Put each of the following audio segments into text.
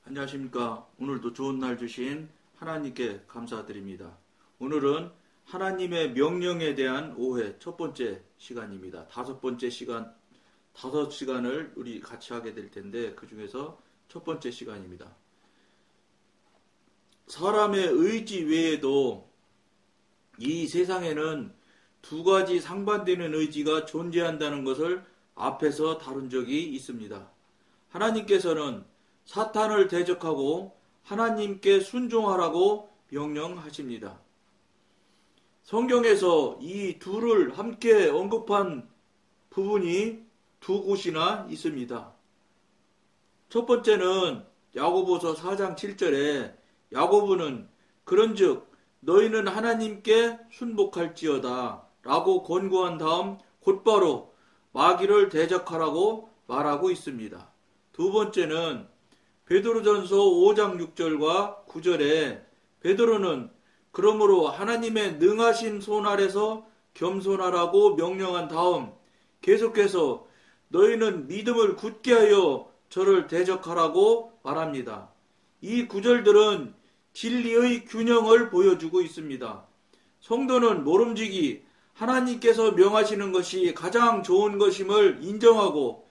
안녕하십니까. 오늘도 좋은 날 주신 하나님께 감사드립니다. 오늘은 하나님의 명령에 대한 오해 첫 번째 시간입니다. 다섯 시간을 우리 같이 하게 될 텐데 그 중에서 첫 번째 시간입니다. 사람의 의지 외에도 이 세상에는 두 가지 상반되는 의지가 존재한다는 것을 앞에서 다룬 적이 있습니다. 하나님께서는 사탄을 대적하고 하나님께 순종하라고 명령하십니다. 성경에서 이 둘을 함께 언급한 부분이 두 곳이나 있습니다. 첫 번째는 야고보서 4장 7절에 야고보는 그런즉 너희는 하나님께 순복할지어다 라고 권고한 다음 곧바로 마귀를 대적하라고 말하고 있습니다. 두 번째는 베드로전서 5장 6절과 9절에 베드로는 그러므로 하나님의 능하신 손 아래서 겸손하라고 명령한 다음 계속해서 너희는 믿음을 굳게 하여 저를 대적하라고 말합니다. 이 구절들은 진리의 균형을 보여주고 있습니다. 성도는 모름지기 하나님께서 명하시는 것이 가장 좋은 것임을 인정하고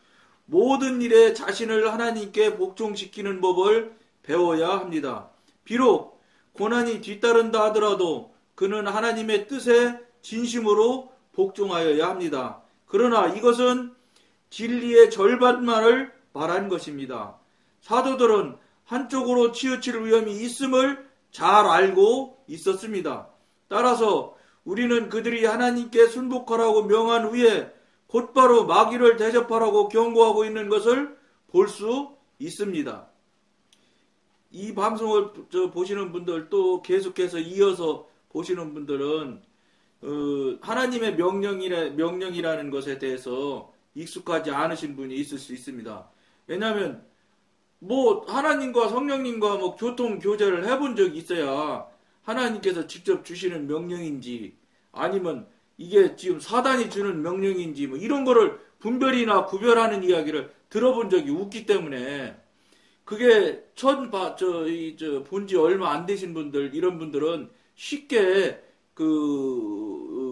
모든 일에 자신을 하나님께 복종시키는 법을 배워야 합니다. 비록 고난이 뒤따른다 하더라도 그는 하나님의 뜻에 진심으로 복종하여야 합니다. 그러나 이것은 진리의 절반만을 말한 것입니다. 사도들은 한쪽으로 치우칠 위험이 있음을 잘 알고 있었습니다. 따라서 우리는 그들이 하나님께 순복하라고 명한 후에 곧바로 마귀를 대접하라고 경고하고 있는 것을 볼 수 있습니다. 이 방송을 보시는 분들 또 계속해서 이어서 보시는 분들은 하나님의 명령이라는 것에 대해서 익숙하지 않으신 분이 있을 수 있습니다. 왜냐하면 하나님과 성령님과 교통 교제를 해본 적이 있어야 하나님께서 직접 주시는 명령인지 아니면 이게 지금 사단이 주는 명령인지 이런 거를 분별이나 구별하는 이야기를 들어본 적이 없기 때문에 그게 본지 얼마 안 되신 분들 이런 분들은 쉽게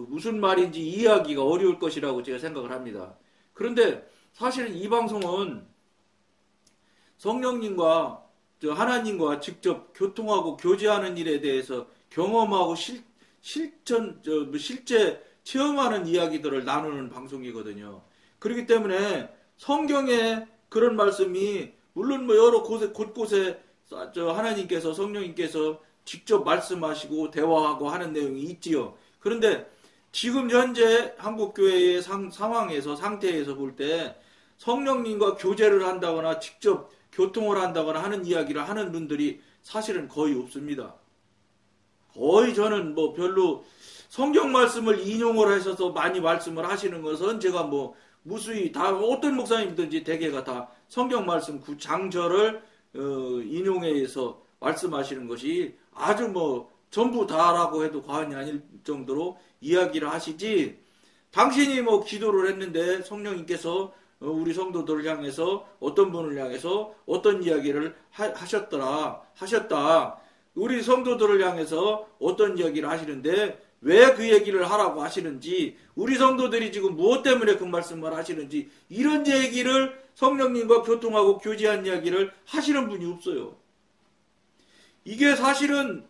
무슨 말인지 이해하기가 어려울 것이라고 제가 생각을 합니다. 그런데 사실은 이 방송은 성령님과 하나님과 직접 교통하고 교제하는 일에 대해서 경험하고 실제 체험하는 이야기들을 나누는 방송이거든요. 그렇기 때문에 성경에 그런 말씀이 물론 여러 곳곳에 하나님께서 성령님께서 직접 말씀하시고 대화하고 하는 내용이 있지요. 그런데 지금 현재 한국교회의 상태에서 볼 때 성령님과 교제를 한다거나 직접 교통을 한다거나 하는 이야기를 하는 분들이 사실은 거의 없습니다. 거의 저는 별로 성경 말씀을 인용을 하셔서 많이 말씀을 하시는 것은 제가 무수히 다 어떤 목사님든지 대개가 다 성경 말씀 장절을 인용해서 말씀하시는 것이 아주 전부 다라고 해도 과언이 아닐 정도로 이야기를 하시지 당신이 기도를 했는데 성령님께서 우리 성도들을 향해서 어떤 분을 향해서 어떤 이야기를 하셨다. 우리 성도들을 향해서 어떤 이야기를 하시는데 왜 그 얘기를 하라고 하시는지 우리 성도들이 지금 무엇 때문에 그 말씀을 하시는지 이런 얘기를 성령님과 교통하고 교제한 이야기를 하시는 분이 없어요. 이게 사실은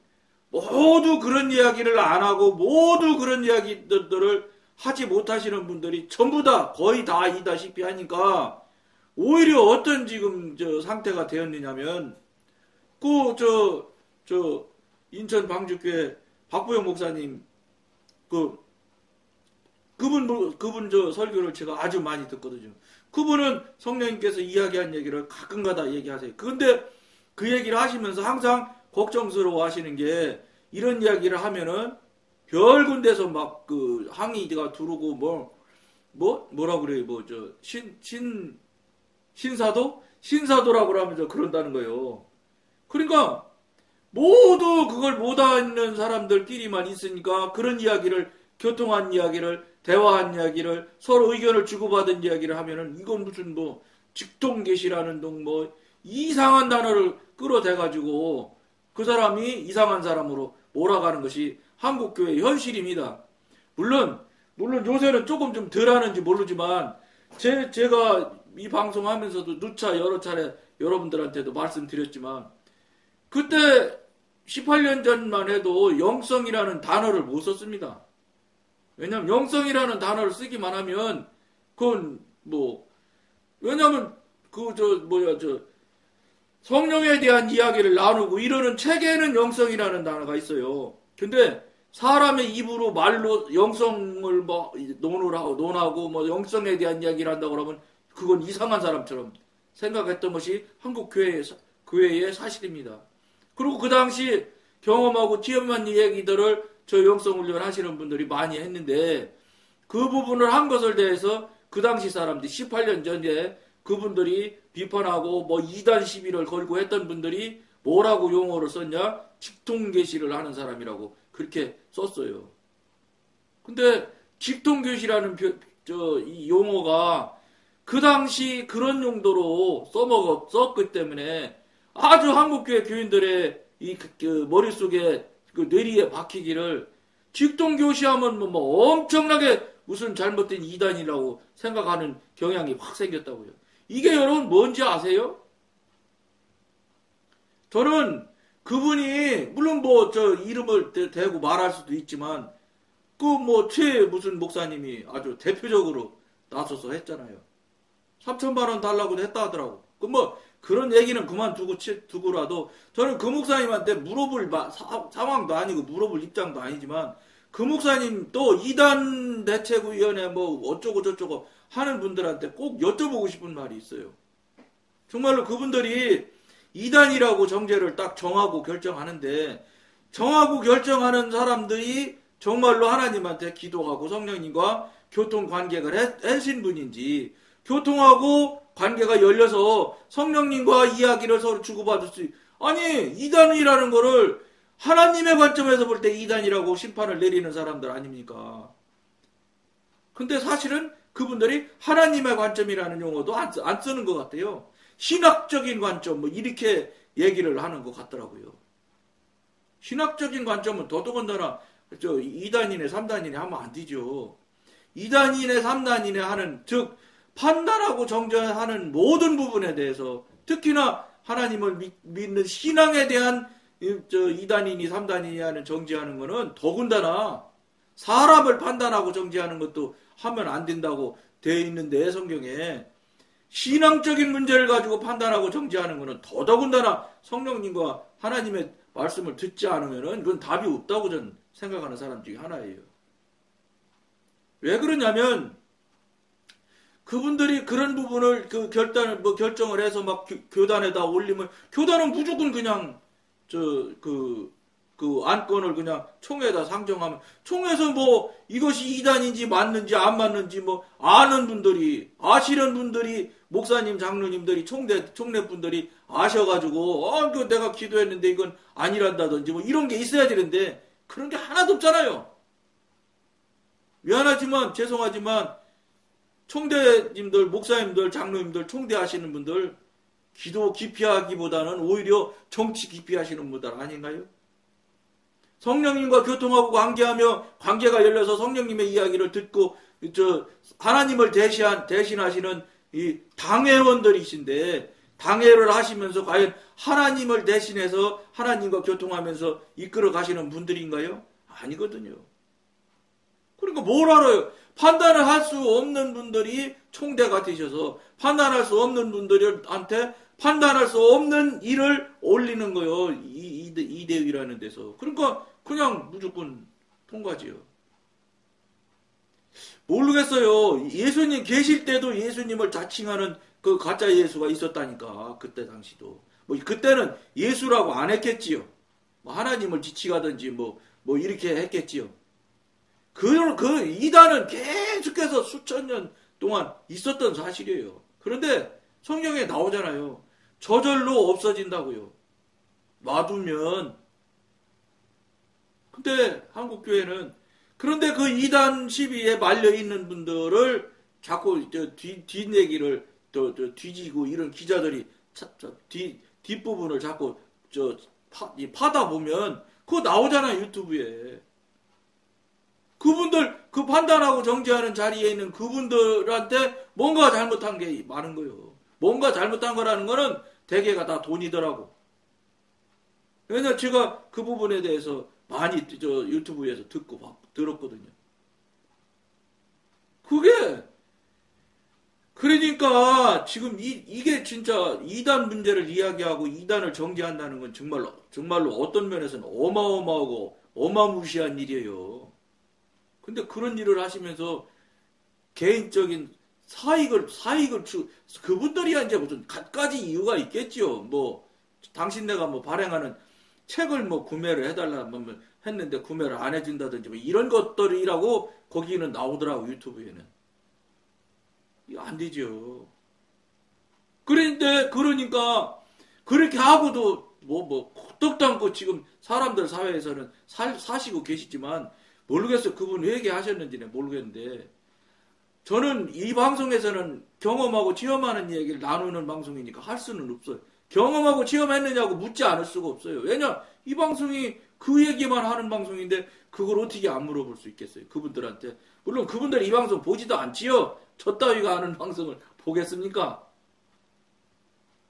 모두 그런 이야기를 안 하고 모두 그런 이야기들을 하지 못하시는 분들이 전부 다 거의 다 이다시피 하니까 오히려 어떤 지금 상태가 되었느냐면 인천 방주교회 박부영 목사님 그분 설교를 제가 아주 많이 듣거든요. 그분은 성령님께서 이야기한 얘기를 가끔가다 얘기하세요. 그런데 그 얘기를 하시면서 항상 걱정스러워 하시는 게 이런 이야기를 하면은 별 군데서 항의가 들어오고 뭐라 그래요? 신사도라고 하면서 그런다는 거예요. 그러니까 모두 그걸 못하는 사람들끼리만 있으니까 그런 이야기를 교통한 이야기를 대화한 이야기를 서로 의견을 주고받은 이야기를 하면은 이건 무슨 직통계시라는 이상한 단어를 끌어대가지고 그 사람이 이상한 사람으로 몰아가는 것이 한국교회의 현실입니다. 물론 요새는 조금 좀 덜 하는지 모르지만 제가 이 방송하면서도 누차 여러 차례 여러분들한테도 말씀드렸지만 그때 18년 전만 해도 영성이라는 단어를 못 썼습니다. 왜냐면 영성이라는 단어를 쓰기만 하면 그건 왜냐면 성령에 대한 이야기를 나누고 이러는 책에는 영성이라는 단어가 있어요. 근데 사람의 입으로 말로 영성을 논하고 영성에 대한 이야기를 한다고 하면 그건 이상한 사람처럼 생각했던 것이 한국 교회의 사실입니다. 그리고 그 당시 경험하고 체험한 얘기들을 저 영성훈련 하시는 분들이 많이 했는데 그 부분을 한 것을 대해서 그 당시 사람들이 18년 전에 그분들이 비판하고 이단 시비를 걸고 했던 분들이 뭐라고 용어를 썼냐? 직통계시를 하는 사람이라고 그렇게 썼어요. 근데 직통계시라는 이 용어가 그 당시 그런 용도로 썼기 때문에 아주 한국교회 교인들의 머릿속에 뇌리에 박히기를 직통교시하면 엄청나게 무슨 잘못된 이단이라고 생각하는 경향이 확 생겼다고요. 이게 여러분 뭔지 아세요? 저는 그분이 물론 이름을 대고 말할 수도 있지만 최 무슨 목사님이 아주 대표적으로 나서서 했잖아요. 3천만 원 달라고 했다 하더라고. 그런 얘기는 그만두고라도 저는 그 목사님한테 물어볼 상황도 아니고 물어볼 입장도 아니지만 그 목사님 또 이단 대책위원회 어쩌고 저쩌고 하는 분들한테 꼭 여쭤보고 싶은 말이 있어요. 정말로 그분들이 이단이라고 정죄를 딱 정하고 결정하는데 정하고 결정하는 사람들이 정말로 하나님한테 기도하고 성령님과 교통관계를 하신 분인지 교통하고 관계가 열려서 성령님과 이야기를 서로 주고받을 수 아니 이단이라는 거를 하나님의 관점에서 볼 때 이단이라고 심판을 내리는 사람들 아닙니까? 근데 사실은 그분들이 하나님의 관점이라는 용어도 안 쓰는 것 같아요. 신학적인 관점 이렇게 얘기를 하는 것 같더라고요. 신학적인 관점은 더더군다나 2단이네 3단이네 하면 안 되죠. 2단이네 3단이네 하는 즉 판단하고 정죄하는 모든 부분에 대해서 특히나 하나님을 믿는 신앙에 대한 2단이니 3단이니 하는 정죄하는 것은 더군다나 사람을 판단하고 정죄하는 것도 하면 안 된다고 되어 있는데 성경에 신앙적인 문제를 가지고 판단하고 정죄하는 것은 더더군다나 성령님과 하나님의 말씀을 듣지 않으면 그건 답이 없다고 저는 생각하는 사람 중에 하나예요. 왜 그러냐면 그분들이 그런 부분을 결정을 해서 교단에다 올리면 교단은 무조건 그냥 안건을 그냥 총회에다 상정하면 총회에서 이것이 이단인지 맞는지 안 맞는지 아시는 분들이 목사님 장로님들이 총례 분들이 아셔가지고 내가 기도했는데 이건 아니란다든지 이런 게 있어야 되는데 그런 게 하나도 없잖아요. 미안하지만 죄송하지만 총대님들 목사님들 장로님들 총대하시는 분들 기도 깊이 하기보다는 오히려 정치 깊이 하시는 분들 아닌가요? 성령님과 교통하고 관계가 열려서 성령님의 이야기를 듣고 하나님을 대신하시는 이 당회원들이신데 당회를 하시면서 과연 하나님을 대신해서 하나님과 교통하면서 이끌어 가시는 분들인가요? 아니거든요. 그러니까 뭘 알아요? 판단을 할 수 없는 분들이 총대가 되셔서 판단할 수 없는 분들한테 판단할 수 없는 일을 올리는 거예요. 이 대위라는 데서. 그러니까 그냥 무조건 통과지요. 모르겠어요. 예수님 계실 때도 예수님을 자칭하는 그 가짜 예수가 있었다니까. 그때 당시도. 그때는 예수라고 안 했겠지요. 하나님을 지칭하든지 이렇게 했겠지요. 그 이단은 계속해서 수천 년 동안 있었던 사실이에요. 그런데 성경에 나오잖아요. 저절로 없어진다고요. 놔두면. 근데 한국교회는 그런데 그 이단 시비에 말려있는 분들을 자꾸 뒷얘기를 뒤지고 이런 기자들이 뒷부분을 자꾸 파다 보면 그거 나오잖아요, 유튜브에. 그분들 그 판단하고 정지하는 자리에 있는 그분들한테 뭔가 잘못한 게 많은 거예요. 뭔가 잘못한 거라는 거는 대개가 다 돈이더라고. 왜냐 제가 그 부분에 대해서 많이 유튜브에서 들었거든요. 그게 그러니까 지금 이게 진짜 이단 문제를 이야기하고 이단을 정지한다는 건 정말로 어떤 면에서는 어마어마하고 어마무시한 일이에요. 근데 그런 일을 하시면서 개인적인 사익을 그분들이야 이제 무슨 갖가지 이유가 있겠죠. 뭐 당신네가 뭐 발행하는 책을 뭐 구매를 해달라 뭐 했는데 구매를 안 해준다든지 뭐 이런 것들이라고 거기는 나오더라고 유튜브에는. 이거 안 되죠. 그러니까 그렇게 하고도 떡도 않고 지금 사람들 사회에서는 사시고 계시지만 모르겠어요. 그분 회개하셨는지는 모르겠는데 저는 이 방송에서는 경험하고 체험하는 얘기를 나누는 방송이니까 할 수는 없어요. 경험하고 체험했느냐고 묻지 않을 수가 없어요. 왜냐 이 방송이 그 얘기만 하는 방송인데 그걸 어떻게 안 물어볼 수 있겠어요. 그분들한테. 물론 그분들이 이 방송 보지도 않지요. 저 따위가 하는 방송을 보겠습니까?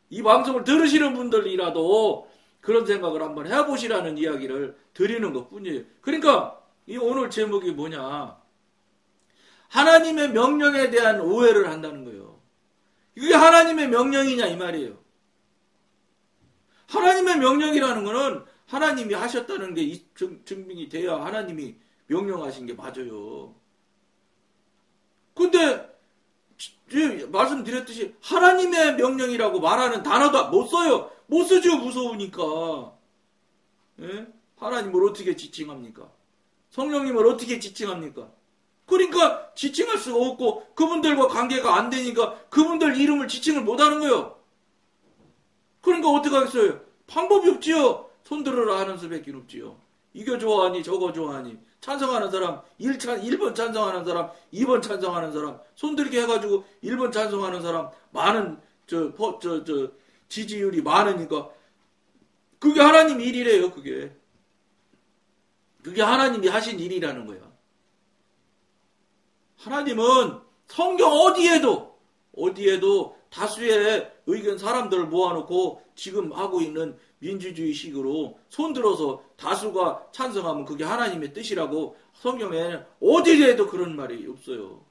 이 방송을 들으시는 분들이라도 그런 생각을 한번 해보시라는 이야기를 드리는 것 뿐이에요. 그러니까 이 오늘 제목이 뭐냐. 하나님의 명령에 대한 오해를 한다는 거예요. 이게 하나님의 명령이냐 이 말이에요. 하나님의 명령이라는 거는 하나님이 하셨다는 게 증명이 돼야 하나님이 명령하신 게 맞아요. 근데 말씀드렸듯이 하나님의 명령이라고 말하는 단어도 못 써요. 못 쓰죠. 무서우니까. 예? 하나님을 어떻게 지칭합니까? 성령님을 어떻게 지칭합니까? 그러니까 지칭할 수가 없고 그분들과 관계가 안 되니까 그분들 이름을 지칭을 못하는 거예요. 그러니까 어떻게 하겠어요? 방법이 없지요. 손들어라 하는 수밖에 없지요. 이거 좋아하니 저거 좋아하니 찬성하는 사람 1번 찬성하는 사람 2번 찬성하는 사람 손들게 해가지고 1번 찬성하는 사람 많은 지지율이 많으니까 그게 하나님 일이래요. 그게 하나님이 하신 일이라는 거야. 하나님은 성경 어디에도 다수의 의견 사람들을 모아놓고 지금 하고 있는 민주주의식으로 손들어서 다수가 찬성하면 그게 하나님의 뜻이라고 성경에 어디에도 그런 말이 없어요.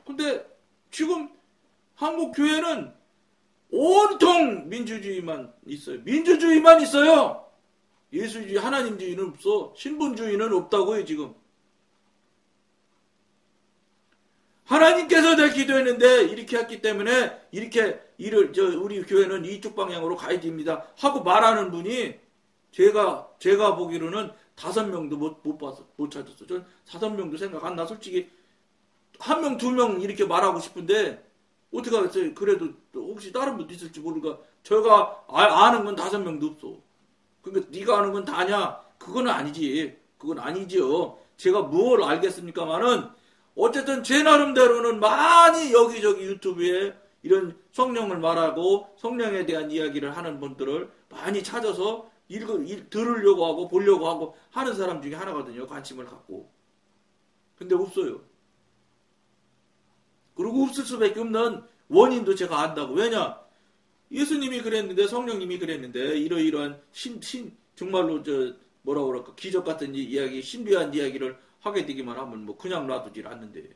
근데 지금 한국 교회는 온통 민주주의만 있어요. 민주주의만 있어요. 예수주의, 하나님주의는 없어. 신분주의는 없다고요, 지금. 하나님께서 내 기도했는데 이렇게 했기 때문에 이렇게 우리 교회는 이쪽 방향으로 가야 됩니다 하고 말하는 분이 제가 보기로는 5명도 못 찾았어. 전 5명도 생각 안 나. 솔직히 1명, 2명 이렇게 말하고 싶은데 어떻게 하겠어요? 그래도 혹시 다른 분도 있을지 모르니까 제가 아는 건 5명도 없어. 그러니까 네가 아는 건 다냐? 그건 아니지. 그건 아니지요. 제가 뭘 알겠습니까만은 어쨌든 제 나름대로는 많이 여기저기 유튜브에 이런 성령을 말하고 성령에 대한 이야기를 하는 분들을 많이 찾아서 들으려고 하고 보려고 하고 하는 사람 중에 하나거든요. 관심을 갖고. 근데 없어요. 그리고 없을 수밖에 없는 원인도 제가 안다고. 왜냐? 예수님이 그랬는데 성령님이 그랬는데 이러이러한 정말로 뭐라고 그럴까 기적 같은 이야기 신비한 이야기를 하게 되기만 하면 뭐 그냥 놔두질 않는데.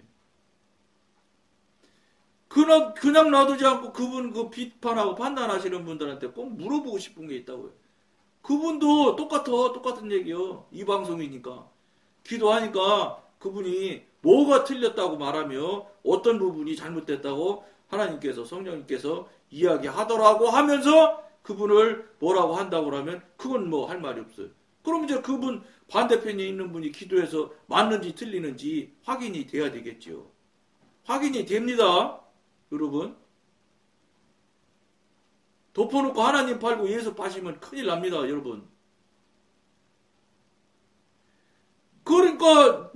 그냥 놔두지 않고 그분 그 비판하고 판단하시는 분들한테 꼭 물어보고 싶은 게 있다고요. 그분도 똑같은 얘기요. 이 방송이니까. 기도하니까 그분이 뭐가 틀렸다고 말하며 어떤 부분이 잘못됐다고 하나님께서 성령님께서 이야기하더라고 하면서 그분을 뭐라고 한다고 하면 그건 뭐 할 말이 없어요. 그럼 이제 그분 반대편에 있는 분이 기도해서 맞는지 틀리는지 확인이 돼야 되겠죠. 확인이 됩니다. 여러분. 덮어놓고 하나님 팔고 예수 파시면 큰일 납니다. 여러분. 그러니까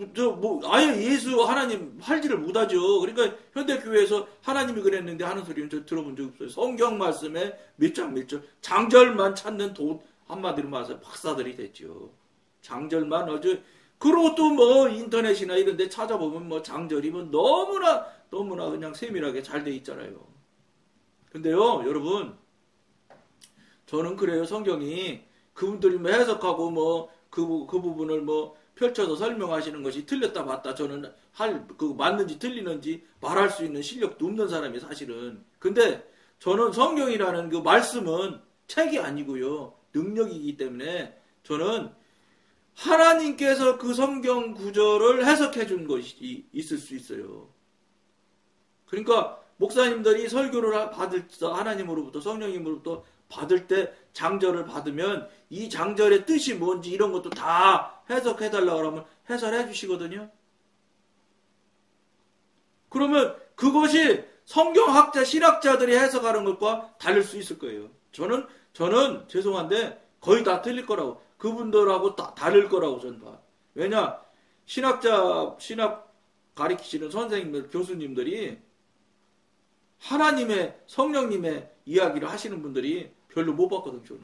아예 예수 하나님 할지를 못하죠. 그러니까 현대교회에서 하나님이 그랬는데 하는 소리는 저 들어본 적 없어요. 성경 말씀에 몇 장 몇 절 장절만 찾는 한마디로 말해서 박사들이 됐죠. 장절만 아주. 그리고 또 뭐 인터넷이나 이런 데 찾아보면 뭐 장절이 뭐 너무나 그냥 세밀하게 잘 돼 있잖아요. 근데요, 여러분, 저는 그래요. 성경이 그분들이 뭐 해석하고 뭐 그 부분을 뭐 펼쳐서 설명하시는 것이 틀렸다 맞다 저는 맞는지 틀리는지 말할 수 있는 실력도 없는 사람이 사실은. 근데 저는 성경이라는 그 말씀은 책이 아니고요. 능력이기 때문에 저는 하나님께서 그 성경 구절을 해석해 준 것이 있을 수 있어요. 그러니까 목사님들이 설교를 받을 때 하나님으로부터 성령님으로부터 받을 때 장절을 받으면 이 장절의 뜻이 뭔지 이런 것도 다 해석해 달라고 하면 해설해 주시거든요. 그러면 그것이 성경학자, 신학자들이 해석하는 것과 다를 수 있을 거예요. 저는 죄송한데 거의 다 틀릴 거라고, 그분들하고 다를 거라고 저는 봐. 왜냐, 신학 가르치시는 선생님들, 교수님들이 하나님의, 성령님의 이야기를 하시는 분들이 별로 못 봤거든, 저는.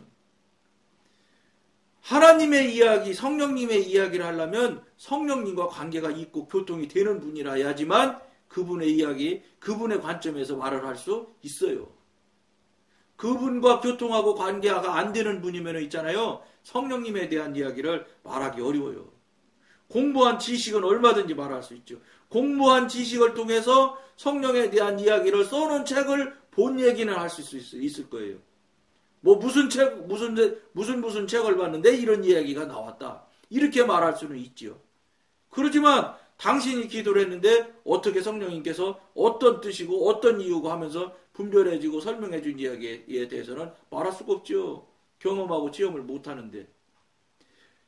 하나님의 이야기, 성령님의 이야기를 하려면 성령님과 관계가 있고 교통이 되는 분이라 해야지만 그분의 이야기, 그분의 관점에서 말을 할 수 있어요. 그분과 교통하고 관계가 안 되는 분이면 있잖아요. 성령님에 대한 이야기를 말하기 어려워요. 공부한 지식은 얼마든지 말할 수 있죠. 공부한 지식을 통해서 성령에 대한 이야기를 써놓은 책을 본 얘기는 할 수 있을 거예요. 뭐 무슨 책을 봤는데 이런 이야기가 나왔다. 이렇게 말할 수는 있지요. 그렇지만 당신이 기도를 했는데 어떻게 성령님께서 어떤 뜻이고 어떤 이유고 하면서 분별해지고 설명해 준 이야기에 대해서는 말할 수가 없죠. 경험하고 체험을 못하는데.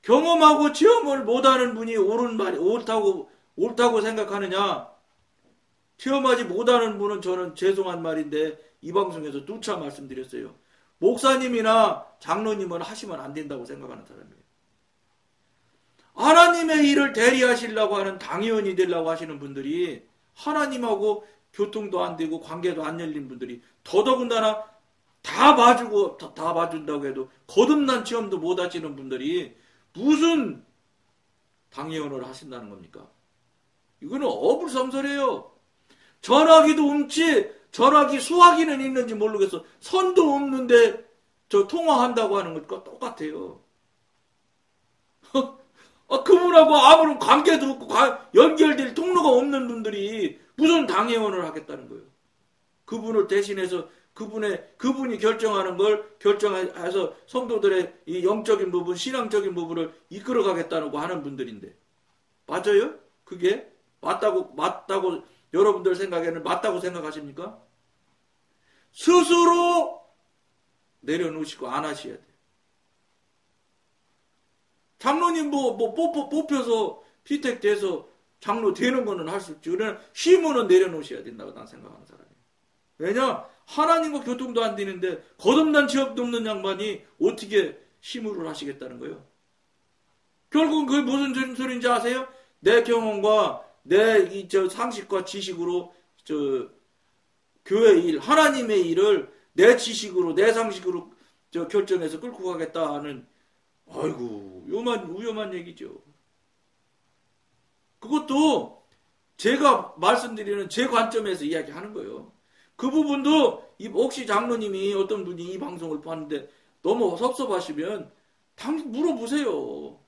경험하고 체험을 못하는 분이 옳다고 생각하느냐? 체험하지 못하는 분은 저는 죄송한 말인데 이 방송에서 누차 말씀드렸어요. 목사님이나 장로님은 하시면 안 된다고 생각하는 사람이에요. 하나님의 일을 대리하시려고 하는 당의원이 되려고 하시는 분들이 하나님하고 교통도 안 되고 관계도 안 열린 분들이 더더군다나 다 봐준다고 해도 거듭난 체험도 못 하시는 분들이 무슨 당의원을 하신다는 겁니까? 이거는 어불성설이에요. 전화기도 없지, 전화기 수화기는 있는지 모르겠어. 선도 없는데 저 통화한다고 하는 것과 똑같아요. 그분하고 아무런 관계도 없고 연결될 통로가 없는 분들이 무슨 당회원을 하겠다는 거예요. 그분을 대신해서 그분이 결정하는 걸 결정해서 성도들의 이 영적인 부분, 신앙적인 부분을 이끌어가겠다고 하는 분들인데 맞아요? 그게 맞다고 여러분들 생각에는 맞다고 생각하십니까? 스스로 내려놓으시고 안 하셔야 돼요. 장로님 뽑혀서 피택돼서 장로 되는 거는 할 수 있지. 그러나 심으는 내려놓으셔야 된다고 난 생각하는 사람이에요. 왜냐? 하나님과 교통도 안 되는데 거듭난 지업도 없는 양반이 어떻게 심으를 하시겠다는 거예요? 결국은 그게 무슨 소리인지 아세요? 내 경험과 내 상식과 지식으로 교회 일, 하나님의 일을 내 지식으로, 내 상식으로 결정해서 끌고 가겠다는, 아이고, 위험한 얘기죠. 그것도 제가 말씀드리는 제 관점에서 이야기하는 거예요. 그 부분도 혹시 장로님이 어떤 분이 이 방송을 봤는데 너무 섭섭하시면 물어보세요.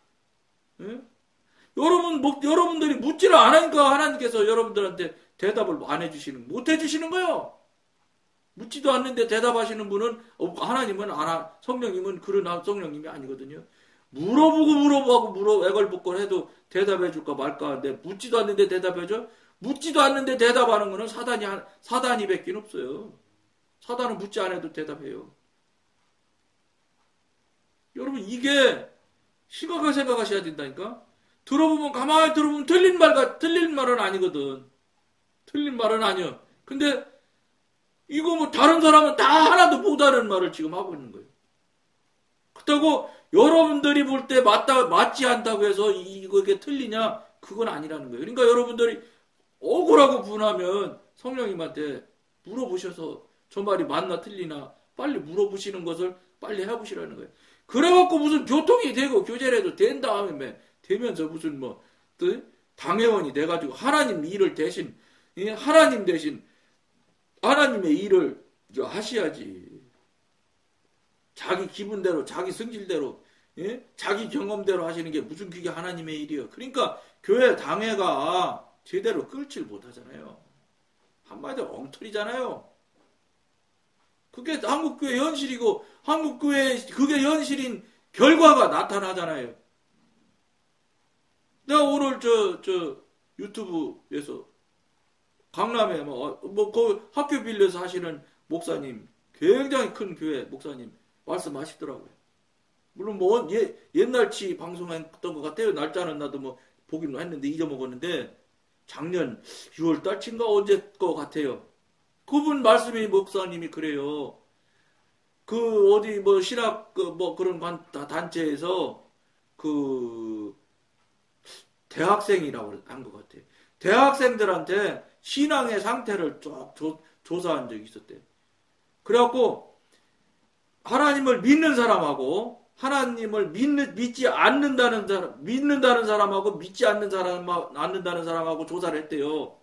예? 여러분들이 묻지를 않으니까 하나님께서 여러분들한테 대답을 못 해주시는 거예요. 묻지도 않는데 대답하시는 분은 하나님은 성령님은 그런 성령님이 아니거든요. 물어보고 애걸복걸 해도 대답해 줄까 말까 하는데 묻지도 않는데 대답해줘? 묻지도 않는데 대답하는 거는 사단이 밖에 없어요. 사단은 묻지 않아도 대답해요. 여러분 이게 심각하게 생각하셔야 된다니까. 가만히 들어보면 틀린 말은 아니거든. 틀린 말은 아니야. 근데 이거 뭐 다른 사람은 다 하나도 못하는 말을 지금 하고 있는 거예요. 그렇다고 여러분들이 볼 때 맞지 않다고 해서 이게 틀리냐? 그건 아니라는 거예요. 그러니까 여러분들이 억울하고 분하면 성령님한테 물어보셔서 저 말이 맞나 틀리나 빨리 물어보시는 것을 빨리 해보시라는 거예요. 그래갖고 무슨 교통이 되고 교제라도 된 다음에 되면서 무슨 뭐 당회원이 돼가지고 하나님 일을 대신 하나님 대신 하나님의 일을 하셔야지. 자기 기분대로 자기 성질대로 자기 경험대로 하시는 게 무슨 그게 하나님의 일이에요. 그러니까 교회 당회가 제대로 끌질 못하잖아요. 한마디로 엉터리잖아요. 그게 한국교회 현실이고 한국교회 그게 현실인 결과가 나타나잖아요. 내가 오늘 저 유튜브에서 강남에 그 학교 빌려서 하시는 목사님 굉장히 큰 교회 목사님 말씀하시더라고요. 물론 뭐 옛날치 방송했던 것 같아요. 날짜는 나도 뭐 보기는 했는데 잊어먹었는데 작년 6월 달쯤가 언제 거 같아요. 그분 말씀이 목사님이 그래요. 그 어디 뭐 신학 뭐 그런 단체에서 그 대학생이라고 한 것 같아요. 대학생들한테 신앙의 상태를 쭉 조사한 적이 있었대요. 그래갖고 하나님을 믿는 사람하고 하나님을 믿지 않는다는 사람, 믿는다는 사람하고 믿지 않는다는 사람하고 조사를 했대요.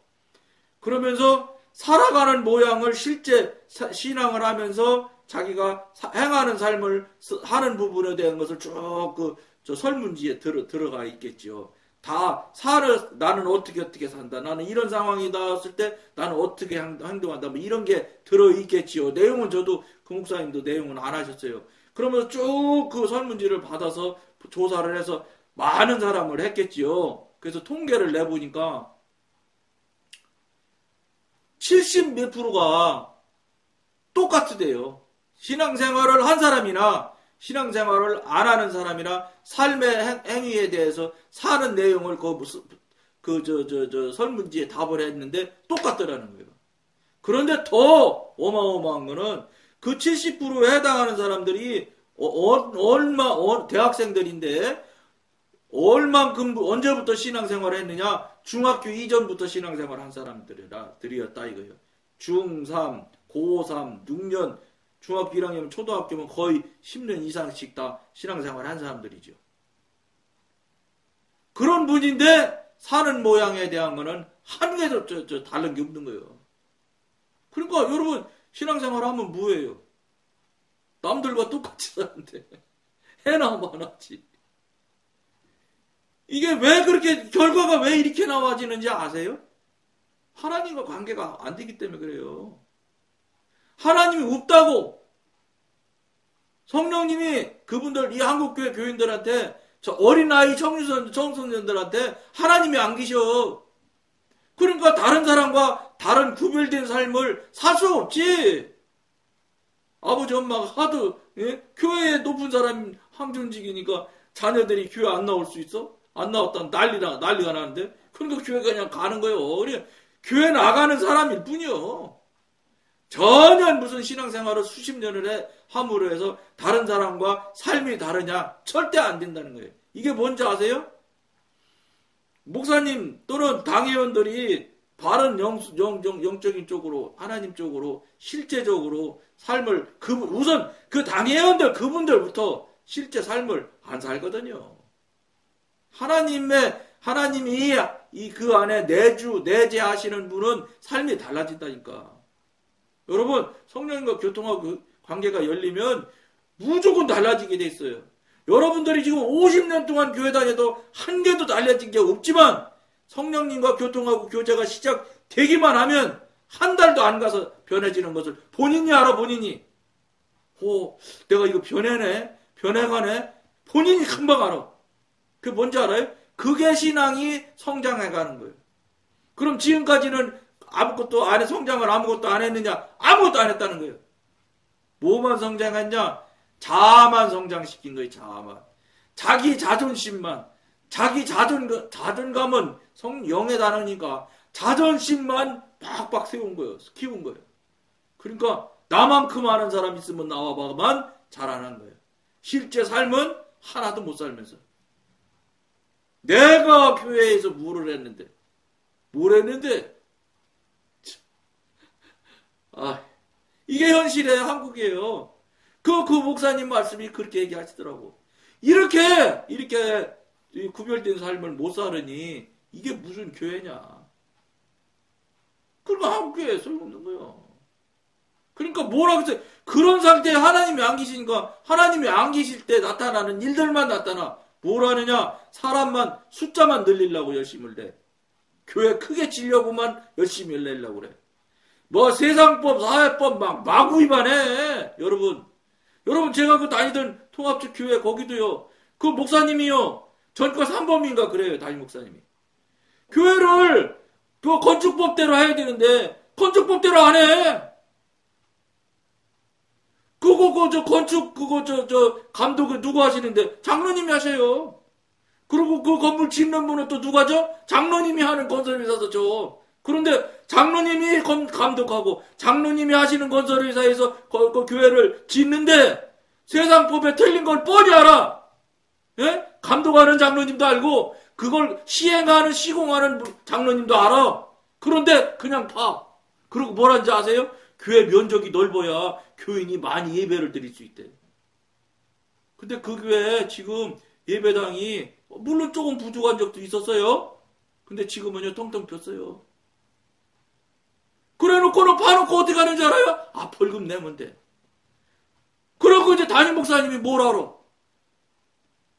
그러면서 살아가는 모양을 실제 신앙을 하면서 자기가 행하는 삶을 하는 부분에 대한 것을 쭉 저 설문지에 들어가 있겠죠. 나는 어떻게 산다. 나는 이런 상황이 나왔을 때 나는 어떻게 행동한다. 뭐 이런 게 들어있겠지요. 내용은 저도 그 목사님도 내용은 안 하셨어요. 그러면서 쭉 그 설문지를 받아서 조사를 해서 많은 사람을 했겠지요. 그래서 통계를 내보니까 70 몇 프로가 똑같대요. 신앙생활을 한 사람이나 신앙생활을 안 하는 사람이나 삶의 행위에 대해서 사는 내용을 설문지에 답을 했는데 똑같더라는 거예요. 그런데 더 어마어마한 거는 그 70%에 해당하는 사람들이 대학생들인데 얼만큼 언제부터 신앙생활을 했느냐? 중학교 이전부터 신앙생활을 한 사람들이었다 이거예요. 중3, 고3, 6년, 중학교 1학년, 초등학교면 거의 10년 이상씩 다 신앙생활을 한 사람들이죠. 그런 분인데 사는 모양에 대한 거는 한 개도 다른 게 없는 거예요. 그러니까 여러분 신앙생활 하면 뭐예요? 남들과 똑같이 사는데 해나 마나지. 이게 왜 그렇게 결과가 왜 이렇게 나와지는지 아세요? 하나님과 관계가 안 되기 때문에 그래요. 하나님이 없다고 성령님이 그분들 이 한국교회 교인들한테 저 어린아이 청소년들한테 하나님이 안 계셔. 그러니까 다른 사람과 다른 구별된 삶을 살 수 없지. 아버지 엄마가 하도 교회에 높은 사람 항존직이니까 자녀들이 교회 안 나올 수 있어? 안 나왔다면 난리가 나는데 그러니까 교회 그냥 가는 거예요. 그래 교회 나가는 사람일 뿐이요. 전혀 무슨 신앙생활을 수십 년을 함으로 해서 다른 사람과 삶이 다르냐? 절대 안 된다는 거예요. 이게 뭔지 아세요? 목사님 또는 당회원들이 바른 영적인 쪽으로 하나님 쪽으로 실제적으로 삶을 우선 그 당회원들 그분들부터 실제 삶을 안 살거든요. 하나님이 그 안에 내재하시는 분은 삶이 달라진다니까. 여러분 성령님과 교통하고 관계가 열리면 무조건 달라지게 돼 있어요. 여러분들이 지금 50년 동안 교회 다녀도 한 개도 달라진 게 없지만 성령님과 교통하고 교제가 시작되기만 하면 한 달도 안 가서 변해지는 것을 본인이 알아. 본인이 내가 이거 변해가네 본인이 금방 알아. 그게 뭔지 알아요? 그게 신앙이 성장해가는 거예요. 그럼 지금까지는 아무것도 안 해, 성장을 아무것도 안 했느냐? 아무것도 안 했다는 거예요. 뭐만 성장했냐? 자아만 성장시킨 거예요, 자아만. 자기 자존심만. 자기 자존감은 영의 단어니까 자존심만 팍팍 세운 거예요. 키운 거예요. 그러니까 나만큼 아는 사람 있으면 나와봐만 자라는 거예요. 실제 삶은 하나도 못 살면서. 내가 교회에서 뭘 했는데? 뭘 했는데? 아, 이게 현실이에요, 한국이에요. 그 목사님 말씀이 그렇게 얘기하시더라고. 이렇게 구별된 삶을 못 살으니, 이게 무슨 교회냐. 그러니까 한국교회에 소용없는 거예요. 그러니까 뭐라 그랬어요? 그런 상태에 하나님이 안 계시니까, 하나님이 안 계실 때 나타나는 일들만 나타나. 뭘 하느냐? 사람만, 숫자만 늘리려고 열심을 내. 교회 크게 지려고만 열심히 내려고 그래. 뭐 세상법, 사회법 막 마구 위반해. 여러분 제가 그 다니던 통합적 교회 거기도요. 그 목사님이요. 전과 3범인가 그래요. 담임 목사님이. 교회를 그 건축법대로 해야 되는데 건축법대로 안 해. 건축 감독을 누구 하시는데 장로님이 하셔요. 그리고 그 건물 짓는 분은 또 누가 죠? 장로님이 하는 건설회사도 죠. 그런데 장로님이 감독하고 장로님이 하시는 건설회사에서 그 교회를 짓는데 세상법에 틀린 걸 뻔히 알아. 예? 감독하는 장로님도 알고 그걸 시행하는 시공하는 장로님도 알아. 그런데 그냥 봐. 그리고 뭐라는지 아세요? 교회 면적이 넓어야 교인이 많이 예배를 드릴 수 있대. 근데 그 교회 지금 예배당이 물론 조금 부족한 적도 있었어요. 근데 지금은요 텅텅 폈어요. 그래놓고는 봐놓고 어떻게 하는 줄 알아요? 아, 벌금 내면 돼. 그러고 이제 담임 목사님이 뭘 알아?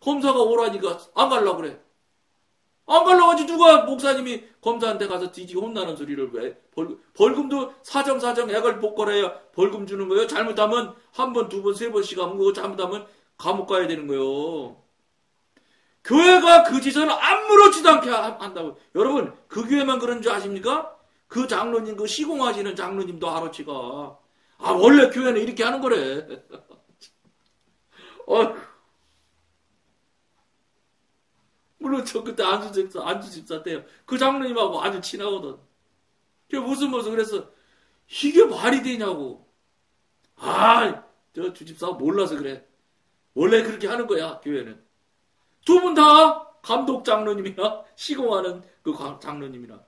검사가 오라니까 안 가려고 그래. 안 가려고 하지 누가 목사님이 검사한테 가서 뒤지게 혼나는 소리를 왜? 벌금도 사정 액을 복걸해야 벌금 주는 거예요. 잘못하면 한 번, 두 번, 세 번씩 하면 그거 잘못하면 감옥 가야 되는 거예요. 교회가 그 짓을 아무렇지도 않게 한다고. 여러분 그 교회만 그런 줄 아십니까? 그 장로님, 그 시공하시는 장로님도 하루치가. 아, 원래 교회는 이렇게 하는 거래. 물론 저 그때 안주 집사 때요. 그 장로님하고 아주 친하거든. 그게 무슨 그래서 이게 말이 되냐고. 아, 저 주집사가 몰라서 그래. 원래 그렇게 하는 거야, 교회는. 두 분 다 감독 장로님이나 시공하는 그 장로님이나.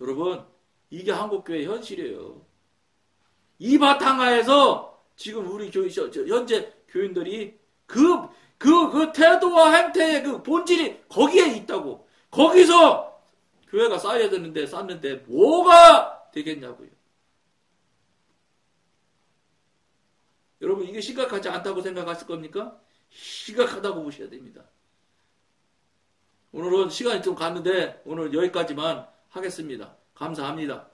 여러분, 이게 한국교회 현실이에요. 이 바탕하에서 지금 우리 현재 교인들이 그 태도와 행태의 그 본질이 거기에 있다고. 거기서 교회가 쌓여야 되는데 쌓는데 뭐가 되겠냐고요. 여러분, 이게 심각하지 않다고 생각하실 겁니까? 심각하다고 보셔야 됩니다. 오늘은 시간이 좀 갔는데 오늘 여기까지만 하겠습니다. 감사합니다.